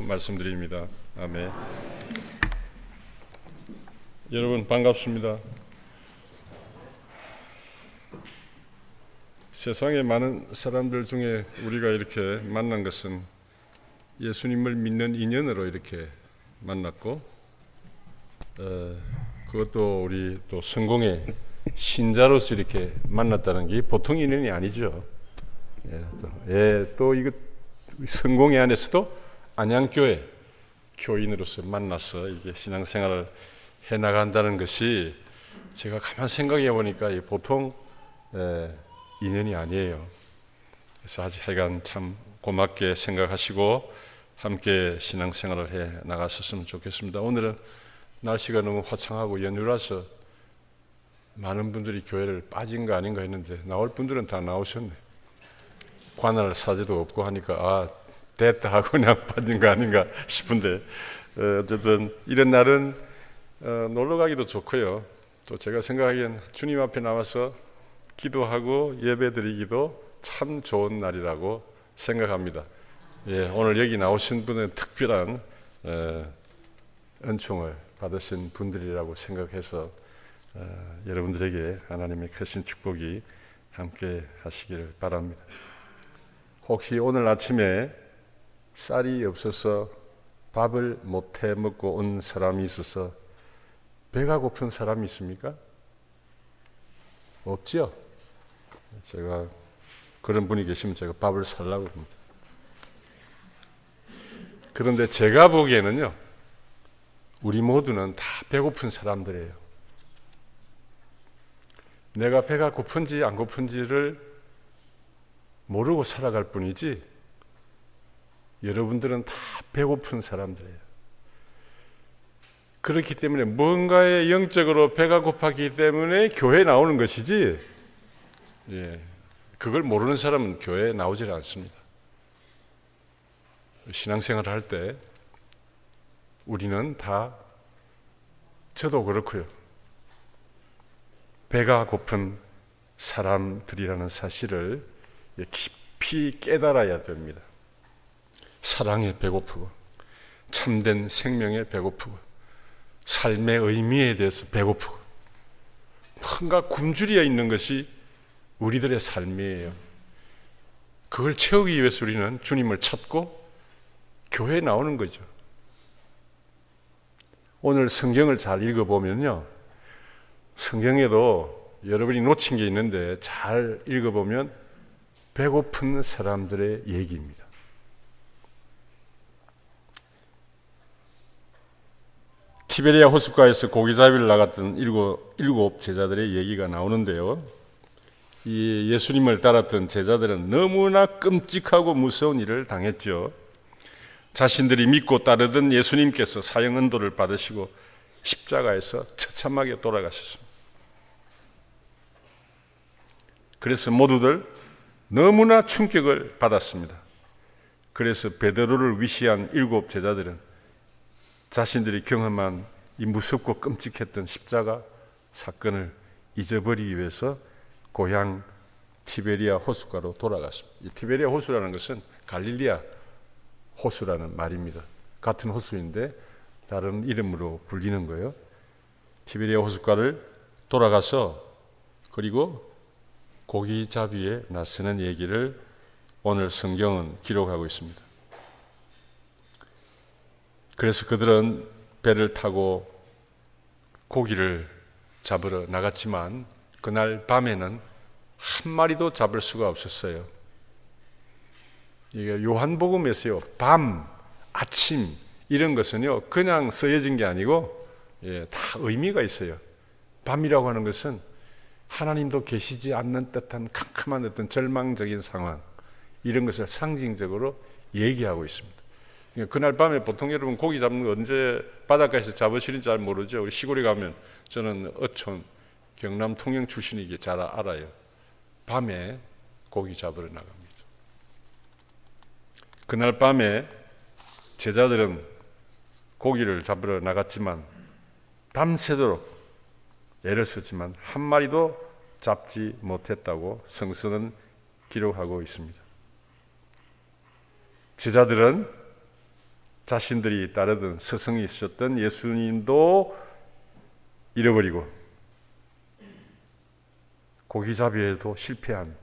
말씀드립니다. 아멘. 여러분 반갑습니다. 세상의 많은 사람들 중에 우리가 이렇게 만난 것은 예수님을 믿는 인연으로 이렇게 만났고, 그것도 우리 또 성공의 신자로서 이렇게 만났다는 게 보통 인연이 아니죠. 또 이거 성공회 안에서도 안양교회 교인으로서 만나서 이게 신앙생활을 해 나간다는 것이 제가 가만 생각해 보니까 보통 인연이 아니에요. 그래서 아직 하여간 참 고맙게 생각하시고 함께 신앙생활을 해 나갔었으면 좋겠습니다. 오늘은 날씨가 너무 화창하고 연휴라서 많은 분들이 교회를 빠진 거 아닌가 했는데 나올 분들은 다 나오셨네. 관할 사제도 없고 하니까 됐다 하고 그냥 빠진 거 아닌가 싶은데, 어쨌든 이런 날은 놀러 가기도 좋고요. 또 제가 생각하기엔 주님 앞에 나와서 기도하고 예배 드리기도 참 좋은 날이라고 생각합니다. 오늘 여기 나오신 분은 특별한 은총을 받으신 분들이라고 생각해서 여러분들에게 하나님의 크신 축복이 함께 하시기를 바랍니다. 혹시 오늘 아침에 쌀이 없어서 밥을 못해 먹고 온 사람이 있어서 배가 고픈 사람이 있습니까? 없지요? 제가 그런 분이 계시면 제가 밥을 살라고 합니다. 그런데 제가 보기에는요, 우리 모두는 다 배고픈 사람들이에요. 내가 배가 고픈지 안 고픈지를 모르고 살아갈 뿐이지 여러분들은 다 배고픈 사람들이에요. 그렇기 때문에 뭔가에 영적으로 배가 고팠기 때문에 교회에 나오는 것이지, 그걸 모르는 사람은 교회에 나오질 않습니다. 신앙생활을 할 때 우리는 다, 저도 그렇고요, 배가 고픈 사람들이라는 사실을 깊이 깨달아야 됩니다. 사랑에 배고프고 참된 생명에 배고프고 삶의 의미에 대해서 배고프고 뭔가 굶주려 있는 것이 우리들의 삶이에요. 그걸 채우기 위해서 우리는 주님을 찾고 교회에 나오는 거죠. 오늘 성경을 잘 읽어보면요, 성경에도 여러분이 놓친 게 있는데 잘 읽어보면 배고픈 사람들의 얘기입니다. 티베리아 호숫가에서 고기 잡이를 나갔던 일곱 제자들의 얘기가 나오는데요, 이 예수님을 따랐던 제자들은 너무나 끔찍하고 무서운 일을 당했죠. 자신들이 믿고 따르던 예수님께서 사형 은도를 받으시고 십자가에서 처참하게 돌아가셨습니다. 그래서 모두들 너무나 충격을 받았습니다. 그래서 베드로를 위시한 일곱 제자들은 자신들이 경험한 이 무섭고 끔찍했던 십자가 사건을 잊어버리기 위해서 고향 티베리아 호숫가로 돌아갔습니다. 이 티베리아 호수라는 것은 갈릴리아 호수라는 말입니다. 같은 호수인데 다른 이름으로 불리는 거예요. 티베리아 호숫가를 돌아가서 그리고 고기잡이에 나서는 얘기를 오늘 성경은 기록하고 있습니다. 그래서 그들은 배를 타고 고기를 잡으러 나갔지만 그날 밤에는 한 마리도 잡을 수가 없었어요. 이게 요한복음에서요, 밤, 아침 이런 것은요 그냥 쓰여진 게 아니고 다 의미가 있어요. 밤이라고 하는 것은 하나님도 계시지 않는 듯한 캄캄한 어떤 절망적인 상황, 이런 것을 상징적으로 얘기하고 있습니다. 그날 밤에 보통 여러분 고기 잡는 거 언제 바닷가에서 잡으시는지 잘 모르죠. 우리 시골에 가면, 저는 어촌 경남 통영 출신이기에 잘 알아요. 밤에 고기 잡으러 나갑니다. 그날 밤에 제자들은 고기를 잡으러 나갔지만 밤새도록 애를 썼지만 한 마리도 잡지 못했다고 성서는 기록하고 있습니다. 제자들은 자신들이 따르던 스승이 있었던 예수님도 잃어버리고 고기잡이에도 실패한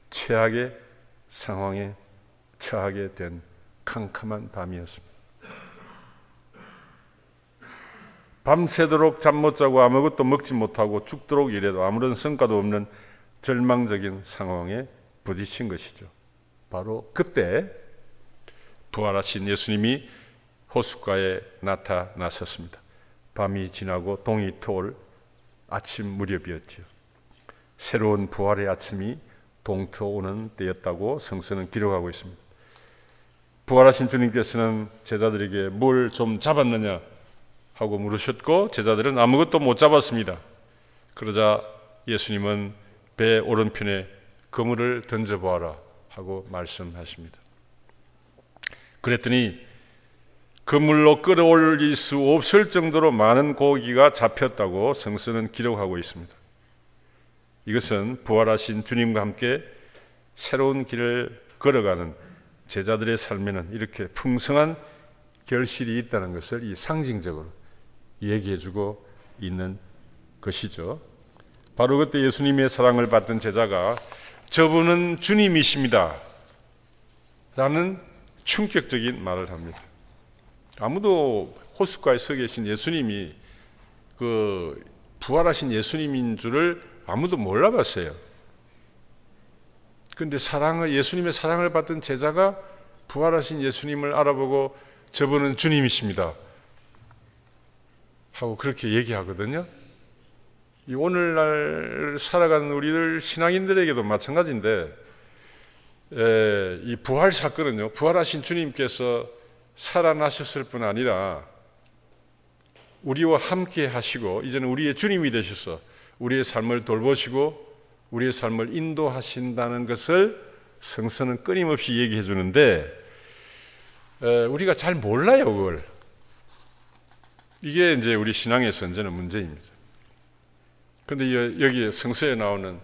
최악의 상황에 처하게 된 캄캄한 밤이었습니다. 밤새도록 잠 못 자고 아무것도 먹지 못하고 죽도록 일해도 아무런 성과도 없는 절망적인 상황에 부딪힌 것이죠. 바로 그때 부활하신 예수님이 호숫가에 나타나셨습니다. 밤이 지나고 동이 트올 아침 무렵이었죠. 새로운 부활의 아침이 동트오는 때였다고 성서는 기록하고 있습니다. 부활하신 주님께서는 제자들에게 뭘 좀 잡았느냐 하고 물으셨고 제자들은 아무것도 못 잡았습니다. 그러자 예수님은 배 오른편에 그물을 던져보아라 하고 말씀하십니다. 그랬더니 그물로 끌어올릴 수 없을 정도로 많은 고기가 잡혔다고 성서는 기록하고 있습니다. 이것은 부활하신 주님과 함께 새로운 길을 걸어가는 제자들의 삶에는 이렇게 풍성한 결실이 있다는 것을 이 상징적으로 얘기해주고 있는 것이죠. 바로 그때 예수님의 사랑을 받던 제자가 저분은 주님이십니다 라는 충격적인 말을 합니다. 아무도 호숫가에 서 계신 예수님이 그 부활하신 예수님인 줄을 아무도 몰라봤어요. 그런데 예수님의 사랑을 받던 제자가 부활하신 예수님을 알아보고 저분은 주님이십니다 하고 그렇게 얘기하거든요. 이 오늘날 살아가는 우리들 신앙인들에게도 마찬가지인데 이 부활 사건은요, 부활하신 주님께서 살아나셨을 뿐 아니라 우리와 함께 하시고 이제는 우리의 주님이 되셔서 우리의 삶을 돌보시고 우리의 삶을 인도하신다는 것을 성서는 끊임없이 얘기해 주는데 우리가 잘 몰라요, 그걸. 이게 이제 우리 신앙의 선전의 문제입니다. 그런데 여기 성서에 나오는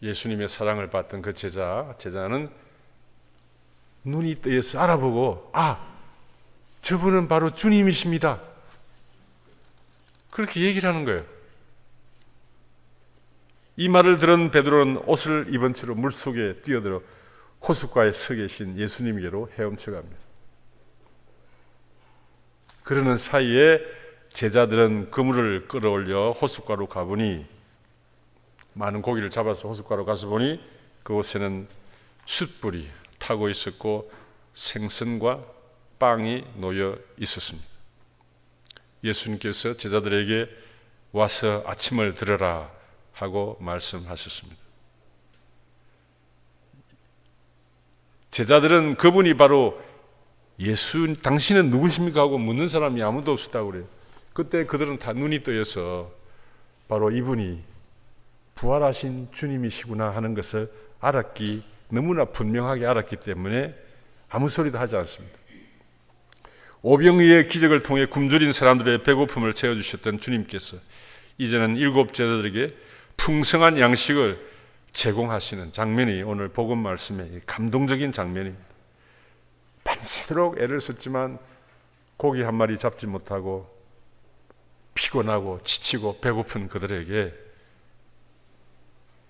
예수님의 사랑을 받던 그 제자는 눈이 뜨여서 알아보고 저분은 바로 주님이십니다 그렇게 얘기를 하는 거예요. 이 말을 들은 베드로는 옷을 입은 채로 물속에 뛰어들어 호숫가에 서 계신 예수님께로 헤엄쳐 갑니다. 그러는 사이에 제자들은 그물을 끌어올려 호숫가로 가보니 많은 고기를 잡아서 호숫가로 가서 보니 그곳에는 숯불이 타고 있었고 생선과 빵이 놓여 있었습니다. 예수님께서 제자들에게 와서 아침을 들어라 하고 말씀하셨습니다. 제자들은 그분이 바로 당신은 누구십니까 하고 묻는 사람이 아무도 없었다고 그래요. 그때 그들은 다 눈이 뜨여서 바로 이분이 부활하신 주님이시구나 하는 것을 너무나 분명하게 알았기 때문에 아무 소리도 하지 않습니다. 오병이의 기적을 통해 굶주린 사람들의 배고픔을 채워주셨던 주님께서 이제는 7 제자들에게 풍성한 양식을 제공하시는 장면이 오늘 복음 말씀의 감동적인 장면입니다. 밤새도록 애를 썼지만 고기 한 마리 잡지 못하고 피곤하고 지치고 배고픈 그들에게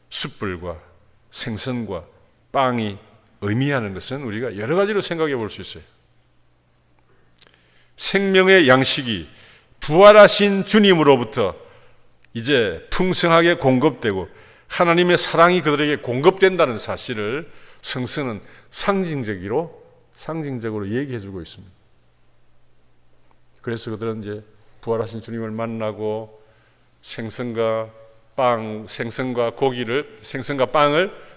숯불과 생선과 빵이 의미하는 것은 우리가 여러 가지로 생각해 볼 수 있어요. 생명의 양식이 부활하신 주님으로부터 이제 풍성하게 공급되고 하나님의 사랑이 그들에게 공급된다는 사실을 성서는 상징적으로 얘기해 주고 있습니다. 그래서 그들은 이제 부활하신 주님을 만나고 생선과 빵을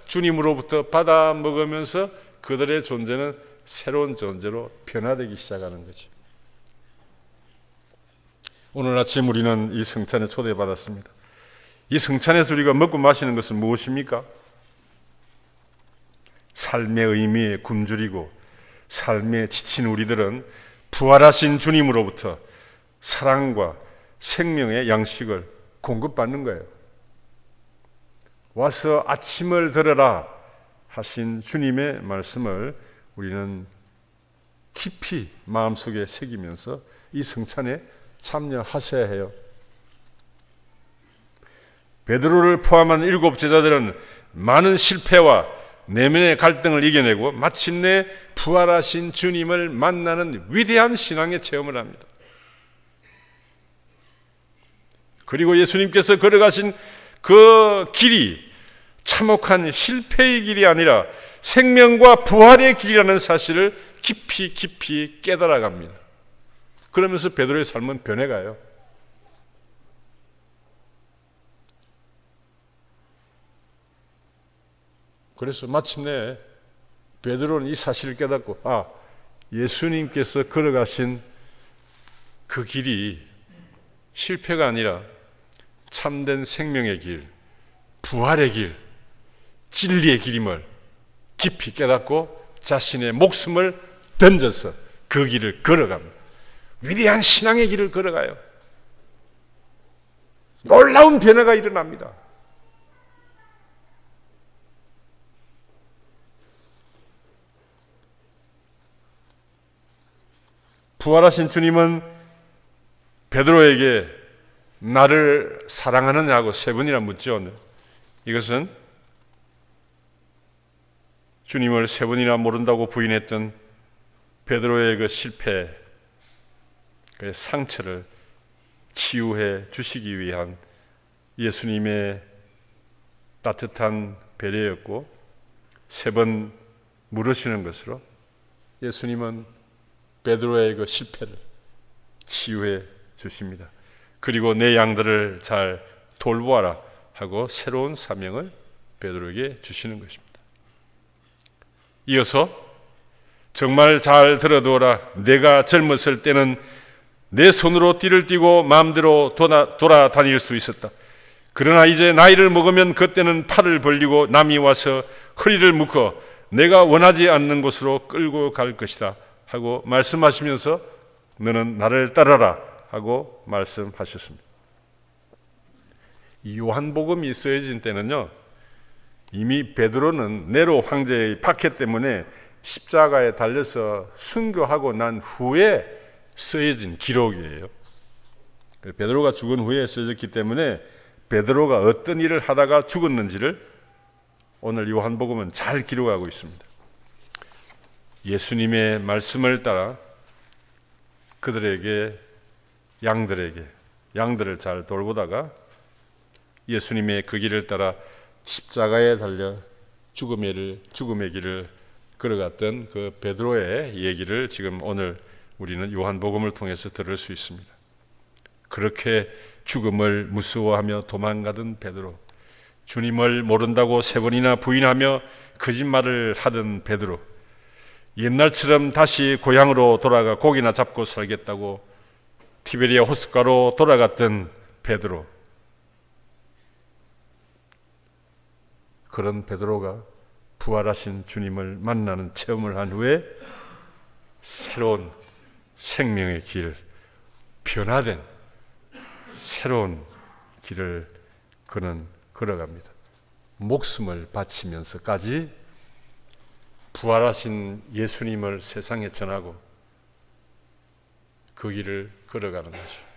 주님으로부터 받아 먹으면서 그들의 존재는 새로운 존재로 변화되기 시작하는 거죠. 오늘 아침 우리는 이 성찬에 초대받았습니다. 이 성찬에서 우리가 먹고 마시는 것은 무엇입니까? 삶의 의미에 굶주리고 삶에 지친 우리들은 부활하신 주님으로부터 사랑과 생명의 양식을 공급받는 거예요. 와서 아침을 들어라 하신 주님의 말씀을 우리는 깊이 마음속에 새기면서 이 성찬에 참여하셔야 해요. 베드로를 포함한 7 제자들은 많은 실패와 내면의 갈등을 이겨내고 마침내 부활하신 주님을 만나는 위대한 신앙의 체험을 합니다. 그리고 예수님께서 걸어가신 그 길이 참혹한 실패의 길이 아니라 생명과 부활의 길이라는 사실을 깊이 깨달아갑니다. 그러면서 베드로의 삶은 변해가요. 그래서 마침내 베드로는 이 사실을 깨닫고 예수님께서 걸어가신 그 길이 실패가 아니라 참된 생명의 길, 부활의 길, 진리의 길임을 깊이 깨닫고 자신의 목숨을 던져서 그 길을 걸어갑니다. 위대한 신앙의 길을 걸어가요. 놀라운 변화가 일어납니다. 부활하신 주님은 베드로에게 나를 사랑하느냐고 3번이나 묻죠. 이것은 주님을 3번이나 모른다고 부인했던 베드로의 그 실패, 그 상처를 치유해 주시기 위한 예수님의 따뜻한 배려였고 3번 물으시는 것으로 예수님은 베드로의 그 실패를 치유해 주십니다. 그리고 내 양들을 잘 돌보아라 하고 새로운 사명을 베드로에게 주시는 것입니다. 이어서 정말 잘 들어두어라. 내가 젊었을 때는 내 손으로 띠를 띠고 마음대로 돌아다닐 수 있었다. 그러나 이제 나이를 먹으면 그때는 팔을 벌리고 남이 와서 허리를 묶어 내가 원하지 않는 곳으로 끌고 갈 것이다 하고 말씀하시면서 너는 나를 따라라 하고 말씀하셨습니다. 이 요한복음이 쓰여진 때는요, 이미 베드로는 네로 황제의 박해 때문에 십자가에 달려서 순교하고 난 후에 쓰여진 기록이에요. 베드로가 죽은 후에 쓰여졌기 때문에 베드로가 어떤 일을 하다가 죽었는지를 오늘 요한복음은 잘 기록하고 있습니다. 예수님의 말씀을 따라 그들에게 양들을 잘 돌보다가 예수님의 그 길을 따라 십자가에 달려 죽음의 길을 걸어갔던 그 베드로의 얘기를 지금 오늘 우리는 요한복음을 통해서 들을 수 있습니다. 그렇게 죽음을 무서워하며 도망가던 베드로, 주님을 모른다고 3번이나 부인하며 거짓말을 하던 베드로, 옛날처럼 다시 고향으로 돌아가 고기나 잡고 살겠다고 티베리아 호숫가로 돌아갔던 베드로, 그런 베드로가 부활하신 주님을 만나는 체험을 한 후에 새로운 생명의 길, 변화된 새로운 길을 그는 걸어갑니다. 목숨을 바치면서까지 부활하신 예수님을 세상에 전하고 그 길을 걸어가는 거죠.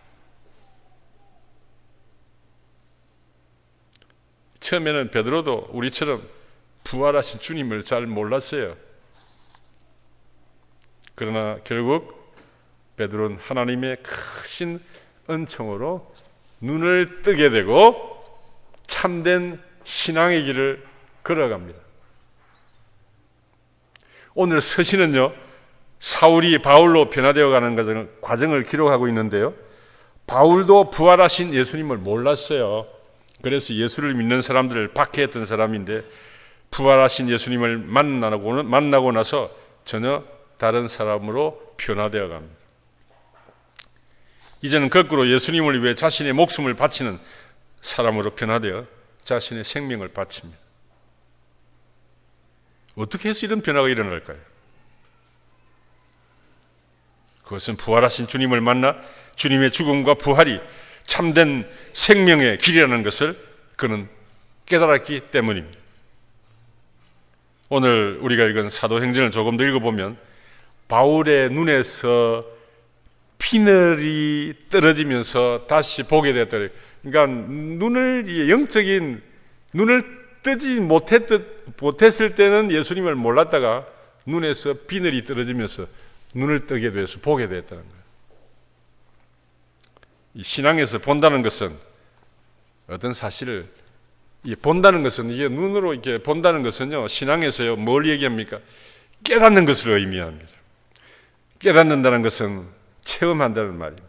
처음에는 베드로도 우리처럼 부활하신 주님을 잘 몰랐어요. 그러나 결국 베드로는 하나님의 크신 은총으로 눈을 뜨게 되고 참된 신앙의 길을 걸어갑니다. 오늘 서신은요, 사울이 바울로 변화되어 가는 과정을 기록하고 있는데요, 바울도 부활하신 예수님을 몰랐어요. 그래서 예수를 믿는 사람들을 박해했던 사람인데 부활하신 예수님을 만나고 나서 전혀 다른 사람으로 변화되어 갑니다. 이제는 거꾸로 예수님을 위해 자신의 목숨을 바치는 사람으로 변화되어 자신의 생명을 바칩니다. 어떻게 해서 이런 변화가 일어날까요? 그것은 부활하신 주님을 만나 주님의 죽음과 부활이 참된 생명의 길이라는 것을 그는 깨달았기 때문입니다. 오늘 우리가 읽은 사도행전을 조금 더 읽어보면 바울의 눈에서 피늘이 떨어지면서 다시 보게 되었다. 그러니까 눈을 영적인 눈을 뜨지 못했을 때는 예수님을 몰랐다가 눈에서 비늘이 떨어지면서 눈을 뜨게 돼서 보게 됐다는 거예요. 이 신앙에서 본다는 것은 어떤 사실을 본다는 것은 이게 눈으로 이렇게 본다는 것은요, 신앙에서요 뭘 얘기합니까? 깨닫는 것을 의미합니다. 깨닫는다는 것은 체험한다는 말입니다.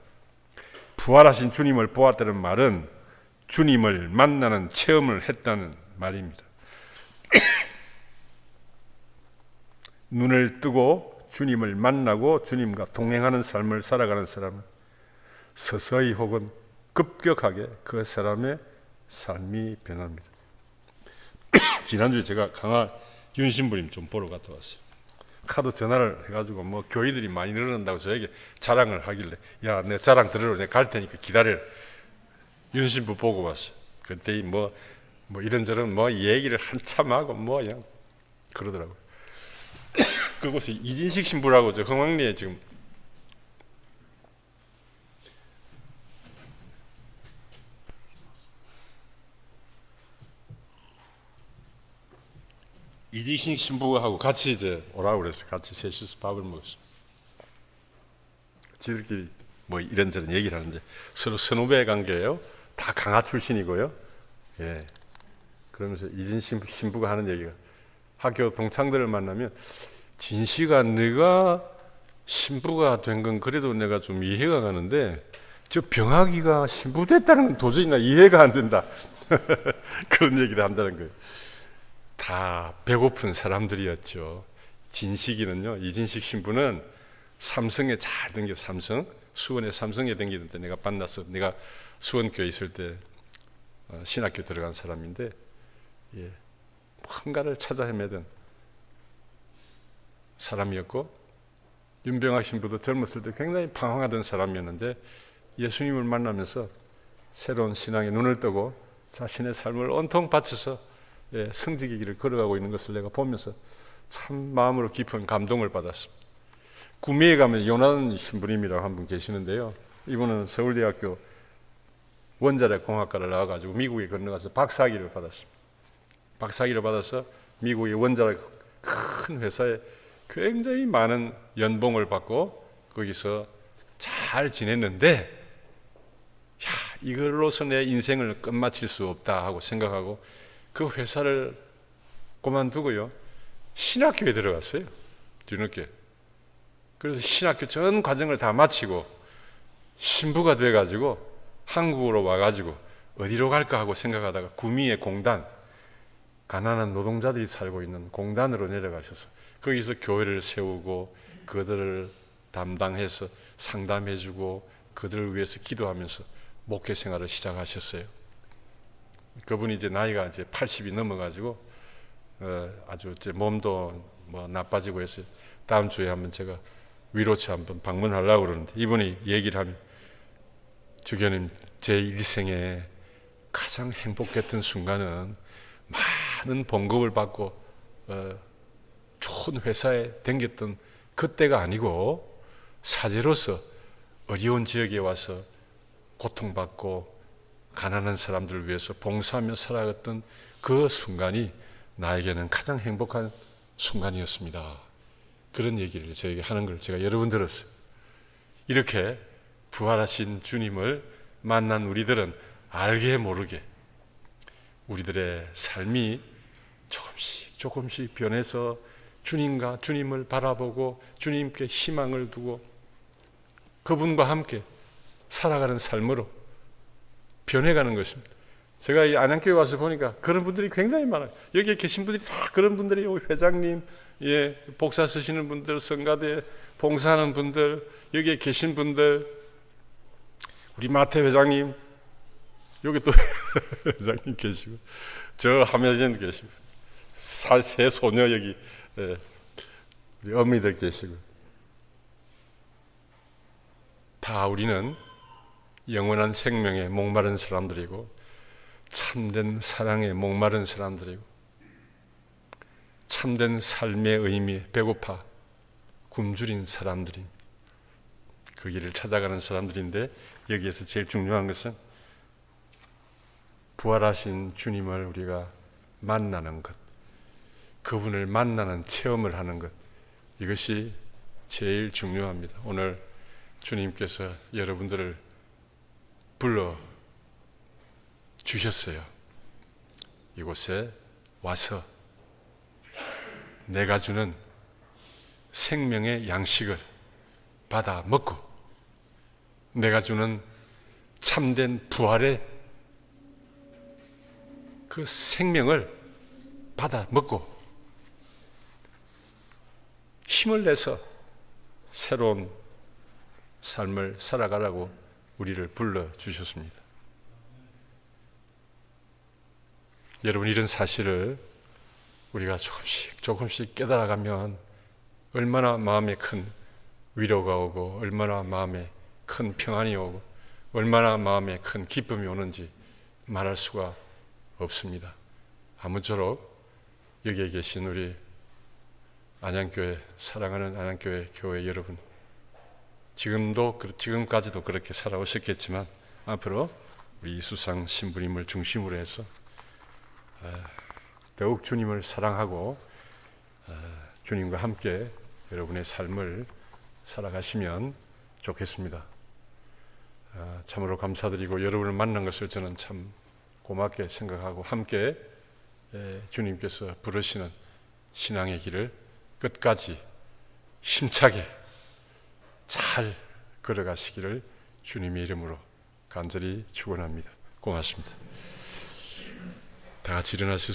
부활하신 주님을 보았다는 말은 주님을 만나는 체험을 했다는 말입니다. 눈을 뜨고 주님을 만나고 주님과 동행하는 삶을 살아가는 사람은 서서히 혹은 급격하게 그 사람의 삶이 변합니다. 지난주에 제가 강화 윤신부님 좀 보러 갔다 왔어요. 하도 전화를 해가지고 뭐 교회들이 많이 늘어난다고 저에게 자랑을 하길래, 야, 내 자랑 들으러 내가 갈 테니까 기다려. 윤신부 보고 왔어요. 그때 뭐 이런저런 얘기를 한참 하고 그냥 그러더라고요. 그곳에 이진식 신부라고 저 흥왕리에 지금 이진식 신부하고 같이 이제 오라고 그래서 같이 셋이서 밥을 먹었어요. 지들끼리 이런저런 얘기를 하는데 서로 선후배 관계예요. 다 강화 출신이고요. 예. 그러면서 이진식 신부가 하는 얘기가, 학교 동창들을 만나면 진씨가 네가 신부가 된 건 그래도 내가 좀 이해가 가는데 저 병아기가 신부 됐다는 건 도저히 나 이해가 안 된다. 그런 얘기를 한다는 거예요. 다 배고픈 사람들이었죠. 진식이는요, 이진식 신부는 삼성에 잘 댕겨, 수원의 삼성에 댕기는데 내가 만나서, 내가 수원교회 있을 때 신학교 들어간 사람인데, 뭔가를 찾아 헤매던 사람이었고, 윤병학 신부도 젊었을 때 굉장히 방황하던 사람이었는데 예수님을 만나면서 새로운 신앙의 눈을 뜨고 자신의 삶을 온통 바쳐서 성직의 길을 걸어가고 있는 것을 내가 보면서 참 마음으로 깊은 감동을 받았습니다. 구미에 가면 요난 신부님이라고 한 분 계시는데요, 이분은 서울대학교 원자력 공학과를 나와가지고 미국에 건너가서 박사학위를 받았습니다. 박사학위를 받아서 미국의 원자력 큰 회사에 굉장히 많은 연봉을 받고 거기서 잘 지냈는데, 이걸로서 내 인생을 끝마칠 수 없다 하고 생각하고 그 회사를 그만두고요, 신학교에 들어갔어요. 뒤늦게. 그래서 신학교 전 과정을 다 마치고 신부가 돼가지고 한국으로 와가지고 어디로 갈까 하고 생각하다가 구미의 공단, 가난한 노동자들이 살고 있는 공단으로 내려가셔서 거기서 교회를 세우고 그들을 담당해서 상담해주고 그들을 위해서 기도하면서 목회 생활을 시작하셨어요. 그분이 이제 나이가 이제 80이 넘어가지고 아주 이제 몸도 나빠지고 해서 다음 주에 한번 제가 위로차 한번 방문하려고 그러는데, 이분이 얘기를 하면, 주교님, 제 일생에 가장 행복했던 순간은 많은 봉급을 받고 좋은 회사에 다녔던 그때가 아니고 사제로서 어려운 지역에 와서 고통받고 가난한 사람들을 위해서 봉사하며 살아갔던 그 순간이 나에게는 가장 행복한 순간이었습니다. 그런 얘기를 저에게 하는 걸 제가 여러 번 들었어요. 이렇게 부활하신 주님을 만난 우리들은 알게 모르게 우리들의 삶이 조금씩 변해서 주님과 주님을 바라보고 주님께 희망을 두고 그분과 함께 살아가는 삶으로 변해가는 것입니다. 제가 이 안양교회 와서 보니까 그런 분들이 굉장히 많아요. 여기에 계신 분들이 다 그런 분들이, 회장님, 복사 쓰시는 분들, 성가대 봉사하는 분들, 여기에 계신 분들, 우리 마태 회장님, 여기 또 회장님 계시고, 저 함여진 계시고, 세 소녀 여기 우리 어미들 계시고, 다 우리는 영원한 생명에 목마른 사람들이고 참된 사랑에 목마른 사람들이고 참된 삶의 의미에 배고파 굶주린 사람들이 그 길을 찾아가는 사람들인데, 여기에서 제일 중요한 것은 부활하신 주님을 우리가 만나는 것, 그분을 만나는 체험을 하는 것, 이것이 제일 중요합니다. 오늘 주님께서 여러분들을 불러 주셨어요. 이곳에 와서 내가 주는 생명의 양식을 받아 먹고, 내가 주는 참된 부활의 그 생명을 받아 먹고 힘을 내서 새로운 삶을 살아가라고 우리를 불러주셨습니다. 여러분, 이런 사실을 우리가 조금씩 깨달아가면 얼마나 마음에 큰 위로가 오고, 얼마나 마음에 큰 평안이 오고, 얼마나 마음에 큰 기쁨이 오는지 말할 수가 없습니다. 아무쪼록 여기에 계신 우리 안양교회, 사랑하는 안양교회 교회 여러분, 지금까지도 그렇게 살아오셨겠지만 앞으로 우리 이수상 신부님을 중심으로 해서 더욱 주님을 사랑하고 주님과 함께 여러분의 삶을 살아가시면 좋겠습니다. 참으로 감사드리고, 여러분을 만난 것을 저는 참 고맙게 생각하고, 함께 주님께서 부르시는 신앙의 길을 끝까지 힘차게 잘 걸어가시기를 주님의 이름으로 간절히 축원합니다. 고맙습니다. 다 같이 일어나셔서